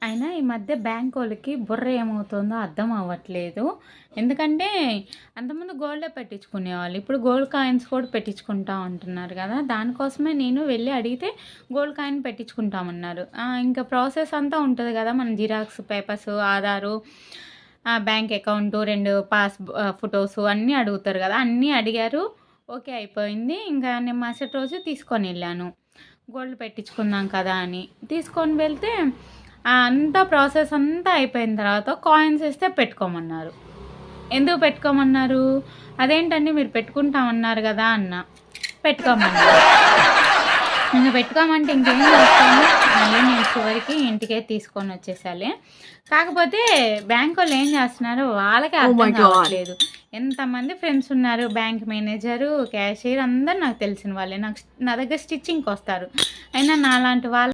అయినా ఈ మధ్య బ్యాంకోళ్ళకి బుర్ర ఏమవుతుందో అర్థం అవ్వట్లేదు. ఎందుకంటే అంతకుముందు గోల్డే పెట్టించుకునేవాళ్ళు. ఇప్పుడు గోల్డ్ కాయిన్స్ కూడా పెట్టించుకుంటా ఉంటున్నారు కదా! దానికోసమే నేను వెళ్ళి అడిగితే గోల్డ్ కాయిన్ పెట్టించుకుంటామన్నారు. ఇంకా ప్రాసెస్ అంతా ఉంటది కదా! మన xerox papers, Aadhaar, bank account, 2 photos అన్నీ అడుగుతారు కదా! అన్నీ అడిగారు. ఓకే అయిపోయింది. ఇంకా నేను మరుసటి రోజు తీసుకొనెళ్ళాను. గోల్డ్ పెట్టించుకుందాం కదా అని. తీసుకొని వెళ్తే అంతా ప్రాసెస్ అంతా అయిపోయిన తర్వాత కాయిన్స్ ఇస్తే పెట్టుకోమన్నారు. ఎందుకు పెట్టుకోమన్నారు? అదేంటండి మీరు పెట్టుకుంటామన్నారు కదా అన్నా. పెట్టుకోమన్నారు. ఇంక పెట్టుకోమంటే ఇంకేం చేస్తాను, మళ్ళీ నేను చివరికి ఇంటికే తీసుకొని వచ్చేసాలే. కాకపోతే బ్యాంకోళ్ళు ఏం చేస్తున్నారో వాళ్ళకే అర్థం కావట్లేదు. ఎంతమంది ఫ్రెండ్స్ ఉన్నారు, బ్యాంక్ మేనేజరు, క్యాషియర్ అందరు నాకు తెలిసిన వాళ్ళే. నా దగ్గర స్టిచ్చింగ్కి వస్తారు. అయినా నాలాంటి వాళ్ళు